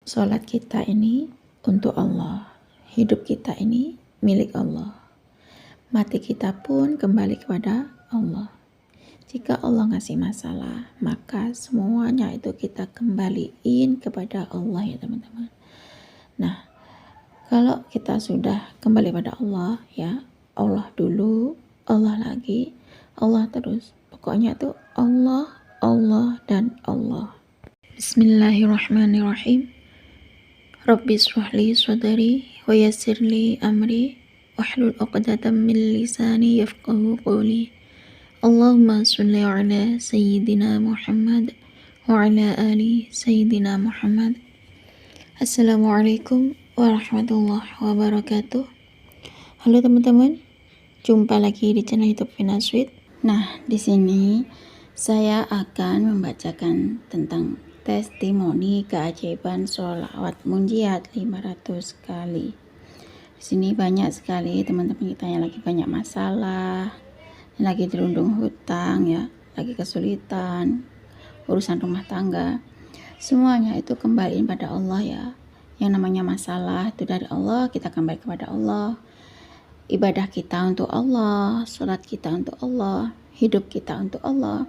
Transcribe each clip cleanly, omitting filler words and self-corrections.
Sholat kita ini untuk Allah, hidup kita ini milik Allah, mati kita pun kembali kepada Allah. Jika Allah ngasih masalah, maka semuanya itu kita kembaliin kepada Allah ya teman-teman. Nah, kalau kita sudah kembali pada Allah ya, Allah dulu, Allah lagi, Allah terus. Pokoknya itu Allah, Allah, dan Allah. Bismillahirrahmanirrahim. Rabbi shrahli sadri wa yassirli amri wahlul 'uqdatam min lisani yafqahu qawli. Allahumma shalli ala sayyidina Muhammad wa ala ali sayyidina Muhammad. Assalamualaikum warahmatullahi wabarakatuh. Halo teman-teman, jumpa lagi di channel YouTube Vina Sweet. Nah, di sini saya akan membacakan tentang testimoni keajaiban sholawat munjiat 500 kali. Di sini banyak sekali teman-teman kita yang lagi banyak masalah, yang lagi dirundung hutang ya, lagi kesulitan, urusan rumah tangga. Semuanya itu kembaliin pada Allah ya. Yang namanya masalah itu dari Allah, kita kembali kepada Allah. Ibadah kita untuk Allah, sholat kita untuk Allah, hidup kita untuk Allah.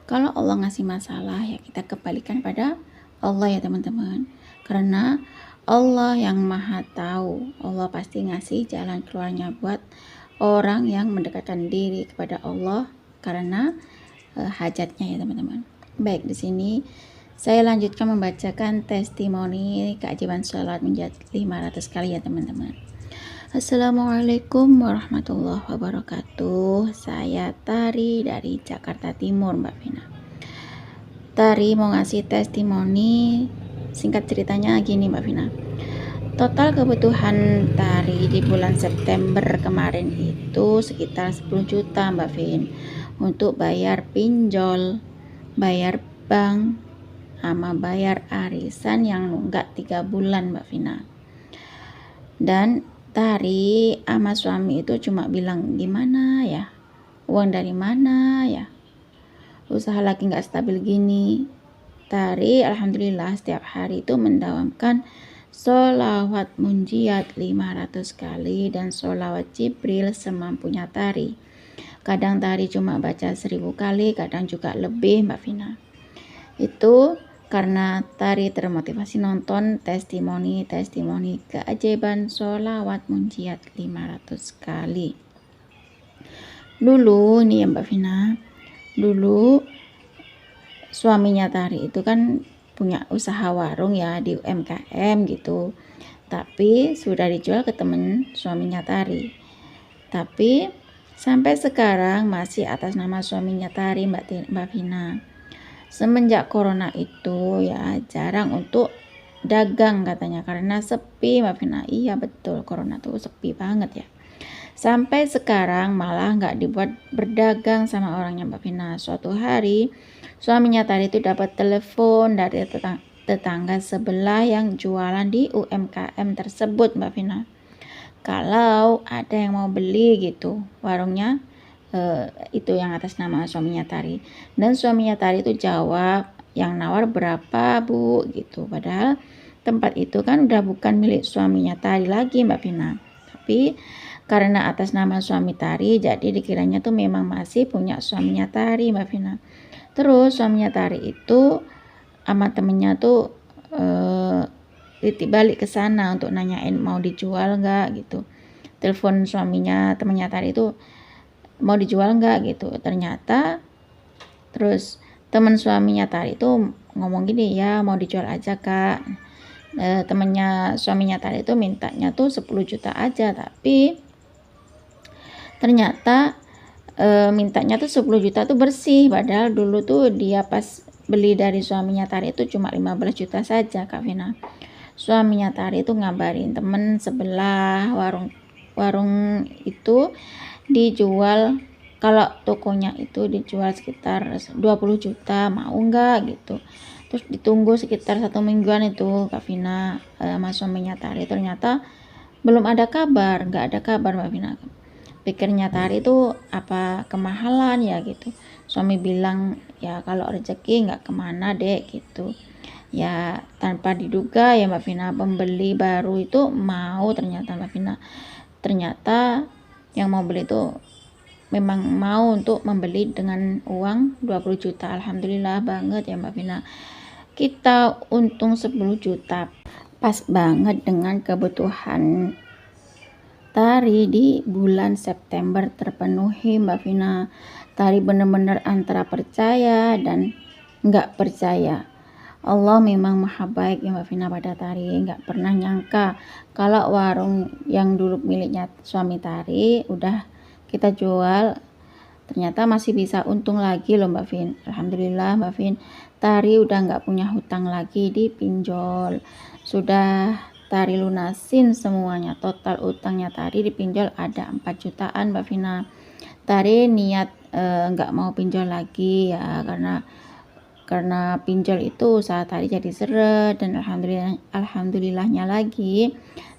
Kalau Allah ngasih masalah ya kita kembalikan pada Allah ya teman-teman. Karena Allah yang maha tahu, Allah pasti ngasih jalan keluarnya buat orang yang mendekatkan diri kepada Allah karena hajatnya ya teman-teman. Baik, di sini saya lanjutkan membacakan testimoni keajaiban sholat munjiat 500 kali ya teman-teman. Assalamualaikum warahmatullahi wabarakatuh. Saya Tari dari Jakarta Timur, Mbak Vina. Tari mau ngasih testimoni. Singkat ceritanya gini, Mbak Vina. Total kebutuhan Tari di bulan September kemarin itu sekitar 10 juta, Mbak Vin. Untuk bayar pinjol, bayar bank, sama bayar arisan yang nunggak 3 bulan, Mbak Vina. Dan Tari sama suami itu cuma bilang, gimana ya, uang dari mana ya, usaha lagi gak stabil gini. Tari alhamdulillah setiap hari itu mendawamkan sholawat munjiat 500 kali dan sholawat Jibril semampunya Tari. Kadang Tari cuma baca 1000 kali, kadang juga lebih, Mbak Vina. Itu karena Tari termotivasi nonton testimoni keajaiban sholawat munjiat 500 kali. Dulu nih ya Mbak Vina, dulu suaminya Tari itu kan punya usaha warung ya di UMKM gitu, tapi sudah dijual ke temen suaminya Tari. Tapi sampai sekarang masih atas nama suaminya Tari, Mbak Vina. Semenjak corona itu ya jarang untuk dagang katanya karena sepi, Mbak Vina. Iya betul, corona tuh sepi banget ya. Sampai sekarang malah nggak dibuat berdagang sama orangnya, Mbak Vina. Suatu hari suaminya Tari itu dapat telepon dari tetangga sebelah yang jualan di UMKM tersebut, Mbak Vina. Kalau ada yang mau beli gitu warungnya, itu yang atas nama suaminya Tari. Dan suaminya Tari itu jawab, yang nawar berapa Bu gitu. Padahal tempat itu kan udah bukan milik suaminya Tari lagi, Mbak Vina. Tapi karena atas nama suami Tari, jadi dikiranya tuh memang masih punya suaminya Tari, Mbak Vina. Terus suaminya Tari itu sama temennya tuh balik ke sana untuk nanyain mau dijual nggak gitu. Telepon suaminya temennya Tari itu mau dijual nggak gitu. Ternyata terus teman suaminya Tari itu ngomong gini, ya mau dijual aja Kak. Temennya suaminya Tari itu mintanya tuh 10 juta aja, tapi ternyata mintanya tuh 10 juta tuh bersih, padahal dulu tuh dia pas beli dari suaminya Tari itu cuma 15 juta saja, Kak Vina. Suaminya Tari itu ngabarin temen sebelah warung itu dijual, kalau tokonya itu dijual sekitar 20 juta, mau enggak gitu. Terus ditunggu sekitar 1 mingguan itu Kak Vina, sama suaminya Tari. Ternyata belum ada kabar, nggak ada kabar Mbak Vina. Pikirnya Tari itu apa kemahalan ya gitu. Suami bilang ya kalau rezeki nggak kemana dek gitu ya. Tanpa diduga ya Mbak Vina, pembeli baru itu mau, ternyata Mbak Vina, ternyata yang mau beli itu memang mau untuk membeli dengan uang 20 juta. Alhamdulillah banget ya Mbak Vina, kita untung 10 juta, pas banget dengan kebutuhan tari di bulan September terpenuhi Mbak Vina. Tari benar-benar antara percaya dan nggak percaya. Allah memang maha baik ya Mbak Vina pada Tari. Nggak pernah nyangka kalau warung yang dulu miliknya suami Tari udah kita jual, ternyata masih bisa untung lagi loh Mbak Vin. Alhamdulillah Mbak Vin, Tari udah nggak punya hutang lagi di pinjol. Sudah Tari lunasin semuanya. Total utangnya Tari di pinjol ada 4 jutaan Mbak Vina. Tari niat nggak mau pinjol lagi ya, karena pinjol itu usaha Tari jadi seret. Dan alhamdulillahnya lagi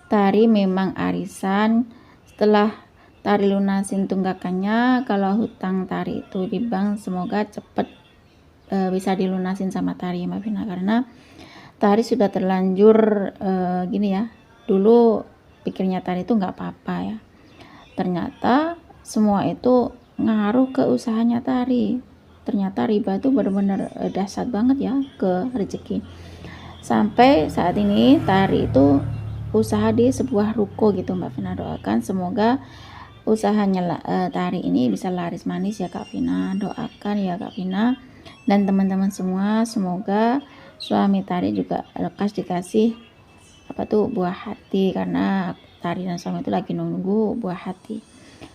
Tari memang arisan. Setelah Tari lunasin tunggakannya, kalau hutang Tari itu di bank semoga cepet bisa dilunasin sama Tari Mbak Vina, karena Tari sudah terlanjur gini ya, dulu pikirnya Tari itu nggak apa-apa ya, ternyata semua itu ngaruh ke usahanya Tari. Ternyata riba itu benar-benar dahsyat banget ya ke rezeki. Sampai saat ini Tari itu usaha di sebuah ruko gitu Mbak Vina. Doakan semoga usahanya Tari ini bisa laris manis ya Kak Vina. Doakan ya Kak Vina dan teman-teman semua, semoga suami Tari juga lekas dikasih buah hati, karena Tari dan suami itu lagi nunggu buah hati.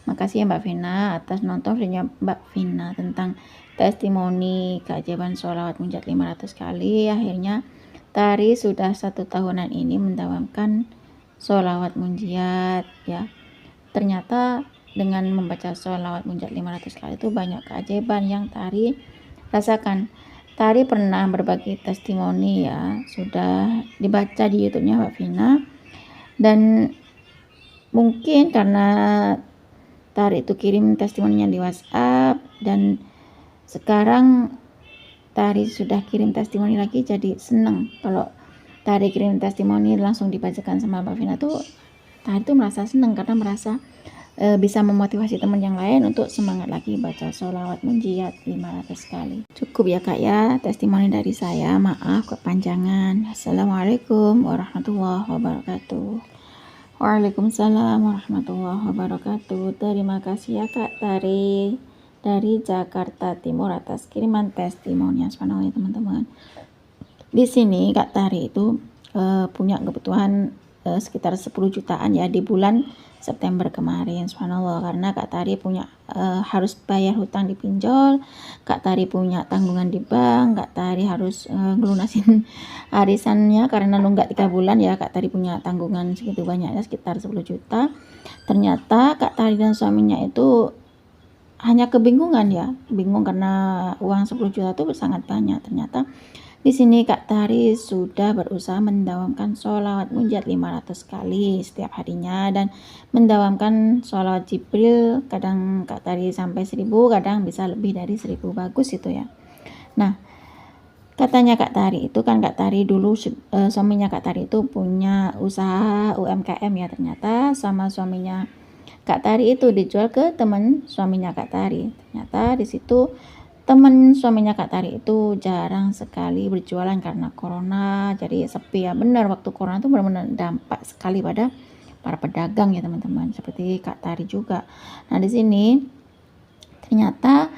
Makasih ya Mbak Vina atas nonton videonya Mbak Vina tentang testimoni keajaiban sholawat munjat 500 kali. Akhirnya Tari sudah 1 tahunan ini mendawamkan sholawat munjat ya. Ternyata dengan membaca sholawat munjat 500 kali itu banyak keajaiban yang Tari rasakan. Tari pernah berbagi testimoni ya, sudah dibaca di YouTube-nya Mbak Vina. Dan mungkin karena Tari itu kirim testimoninya di WhatsApp, dan sekarang Tari sudah kirim testimoni lagi, jadi seneng kalau Tari kirim testimoni langsung dibacakan sama Mbak Vina tuh. Tari tuh merasa seneng karena merasa bisa memotivasi teman yang lain untuk semangat lagi baca sholawat munjiat 500 kali. Cukup ya Kak ya testimoni dari saya, maaf kepanjangan. Assalamualaikum warahmatullahi wabarakatuh. Waalaikumsalam warahmatullahi wabarakatuh. Terima kasih ya Kak Tari dari Jakarta Timur atas kiriman testimoni subhanallah ya teman-teman. Di sini Kak Tari itu punya kebutuhan sekitar 10 jutaan ya di bulan September kemarin, subhanallah, karena Kak Tari punya harus bayar hutang di pinjol, Kak Tari punya tanggungan di bank, Kak Tari harus ngelunasin arisannya karena nunggak 3 bulan ya. Kak Tari punya tanggungan segitu banyaknya sekitar 10 juta. Ternyata Kak Tari dan suaminya itu hanya kebingungan ya, bingung karena uang 10 juta itu sangat banyak. Ternyata di sini Kak Tari sudah berusaha mendawamkan sholawat munjat 500 kali setiap harinya, dan mendawamkan sholawat Jibril. Kadang Kak Tari sampai 1000, kadang bisa lebih dari 1000, bagus itu ya. Nah, katanya Kak Tari itu kan, Kak Tari dulu suaminya Kak Tari itu punya usaha UMKM ya. Ternyata sama suaminya Kak Tari itu dijual ke teman suaminya Kak Tari. Ternyata di situ teman suaminya Kak Tari itu jarang sekali berjualan karena corona, jadi sepi ya. Benar, waktu corona itu benar-benar dampak sekali pada para pedagang ya teman-teman, seperti Kak Tari juga. Nah di sini ternyata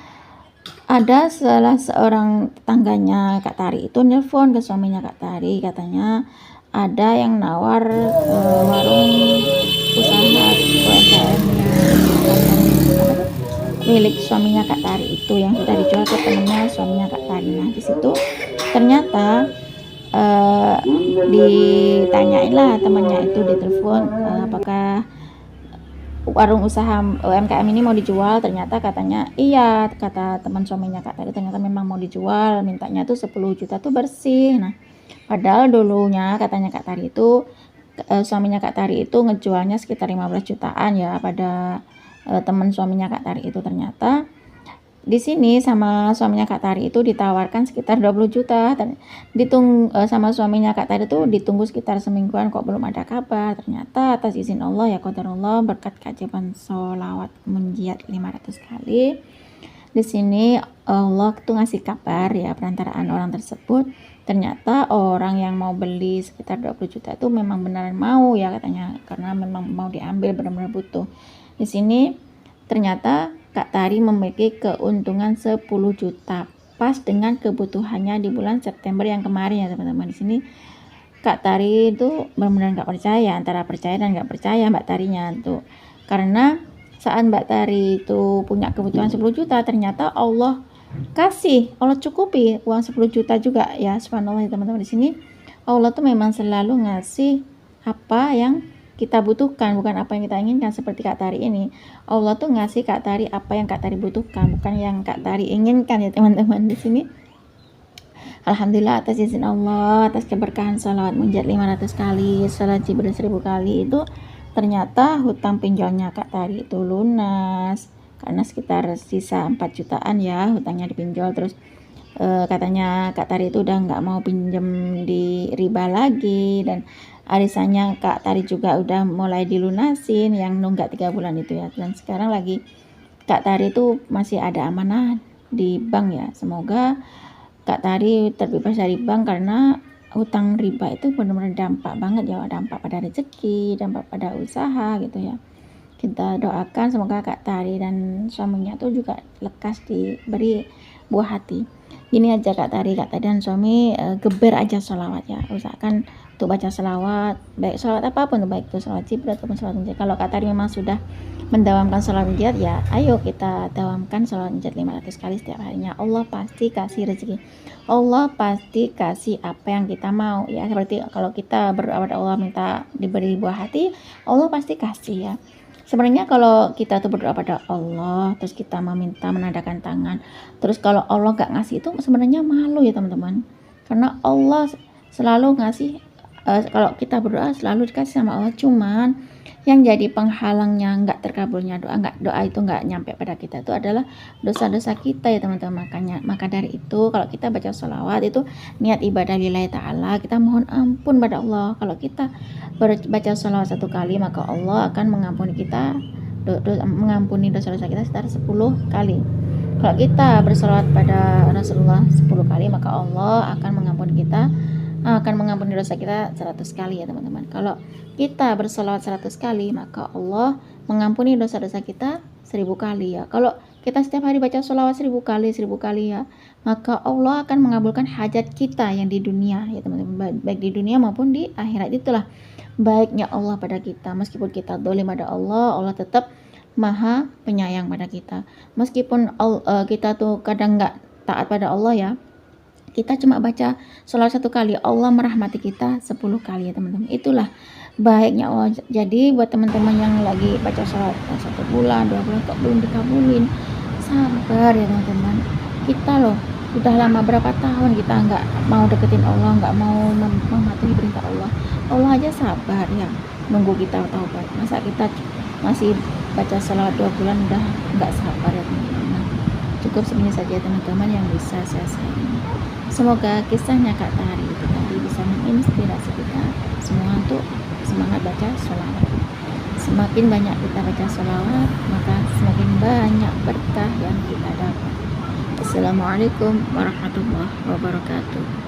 ada salah seorang tetangganya Kak Tari itu nelpon ke suaminya Kak Tari, katanya ada yang nawar warung usaha UMKM-nya milik suaminya Kak Tari itu, yang sudah dijual ke temennya suaminya Kak Tari. Nah di situ ternyata ditanyain lah temannya itu, ditelepon apakah warung usaha UMKM ini mau dijual. Ternyata katanya iya, kata teman suaminya Kak Tari, ternyata memang mau dijual, mintanya tuh 10 juta tuh bersih. Nah padahal dulunya katanya Kak Tari itu suaminya Kak Tari itu ngejualnya sekitar 15 jutaan ya pada teman suaminya Kak Tari itu. Ternyata di sini sama suaminya Kak Tari itu ditawarkan sekitar 20 juta dan sama suaminya Kak Tari itu ditunggu sekitar semingguan kok belum ada kabar. Ternyata atas izin Allah ya qadarullah berkat keajaiban sholawat munjiat 500 kali. Di sini Allah tuh ngasih kabar ya perantaraan orang tersebut. Ternyata orang yang mau beli sekitar 20 juta itu memang beneran mau ya katanya, karena memang mau diambil, benar-benar butuh. Di sini ternyata Kak Tari memiliki keuntungan 10 juta pas dengan kebutuhannya di bulan September yang kemarin ya teman-teman. Di sini Kak Tari itu benar-benar nggak percaya, antara percaya dan nggak percaya Mbak Tarinya tuh. Karena saat Mbak Tari itu punya kebutuhan 10 juta, ternyata Allah cukupi uang 10 juta juga ya, subhanallah ya teman-teman. Di sini Allah tuh memang selalu ngasih apa yang kita butuhkan, bukan apa yang kita inginkan. Seperti Kak Tari ini, Allah tuh ngasih Kak Tari apa yang Kak Tari butuhkan, bukan yang Kak Tari inginkan ya teman-teman. Di sini alhamdulillah atas izin Allah, atas keberkahan salawat munjat 500 kali, salat Jibril 1000 kali, itu ternyata hutang pinjolnya Kak Tari itu lunas, karena sekitar sisa 4 jutaan ya hutangnya dipinjol. Terus katanya Kak Tari itu udah nggak mau pinjem di riba lagi, dan arisannya Kak Tari juga udah mulai dilunasin yang nunggak 3 bulan itu ya. Dan sekarang lagi Kak Tari itu masih ada amanah di bank ya. Semoga Kak Tari terbebas dari bank, karena hutang riba itu benar-benar dampak banget ya, dampak pada rezeki, dampak pada usaha gitu ya. Kita doakan semoga Kak Tari dan suaminya tuh juga lekas diberi buah hati. Ini aja Kak Tari dan suami geber aja sholawat ya, usahakan untuk baca sholawat, baik sholawat apapun, baik itu sholawat Jibril ataupun sholawat munjiat. Kalau Kak Tari memang sudah mendawamkan sholawat munjiat ya, ayo kita dawamkan sholawat munjiat 500 kali setiap harinya. Allah pasti kasih rezeki, Allah pasti kasih apa yang kita mau ya. Seperti kalau kita berdoa pada Allah minta diberi buah hati, Allah pasti kasih ya. Sebenarnya kalau kita tuh berdoa pada Allah, terus kita meminta menandakan tangan, terus kalau Allah gak ngasih, itu sebenarnya malu ya teman-teman. Karena Allah selalu ngasih, kalau kita berdoa selalu dikasih sama Allah. Cuman yang jadi penghalangnya nggak terkabulnya doa itu nggak nyampe pada kita itu adalah dosa-dosa kita ya teman-teman. Maka dari itu kalau kita baca sholawat itu niat ibadah lillahi ta'ala, kita mohon ampun pada Allah. Kalau kita baca sholawat 1 kali, maka Allah akan mengampuni kita, mengampuni dosa-dosa kita sekitar 10 kali. Kalau kita bersolawat pada Rasulullah 10 kali, maka Allah akan mengampuni dosa kita 100 kali ya teman-teman. Kalau kita bersolawat 100 kali, maka Allah mengampuni dosa-dosa kita 1000 kali ya. Kalau kita setiap hari baca sholawat 1000 kali ya, maka Allah akan mengabulkan hajat kita yang di dunia ya teman-teman, baik di dunia maupun di akhirat. Itulah baiknya Allah pada kita. Meskipun kita dolim pada Allah, Allah tetap maha penyayang pada kita. Meskipun kita tuh kadang nggak taat pada Allah ya, kita cuma baca sholawat 1 kali, Allah merahmati kita 10 kali ya teman-teman. Itulah baiknya Allah. Jadi buat teman-teman yang lagi baca sholawat 1 bulan, 2 bulan kok belum dikabulin, sabar ya teman-teman. Kita loh udah lama berapa tahun kita nggak mau deketin Allah, nggak mau mematuhi perintah Allah. Allah aja sabar ya, nunggu kita taubat. Masa kita masih baca sholawat 2 bulan udah nggak sabar ya teman-teman. Cukup segini saja teman-teman yang bisa saya sampaikan. Semoga kisahnya Kak Tari itu tadi bisa menginspirasi kita semua untuk semangat baca sholawat. Semakin banyak kita baca sholawat, maka semakin banyak berkah yang kita dapat. Assalamualaikum warahmatullahi wabarakatuh.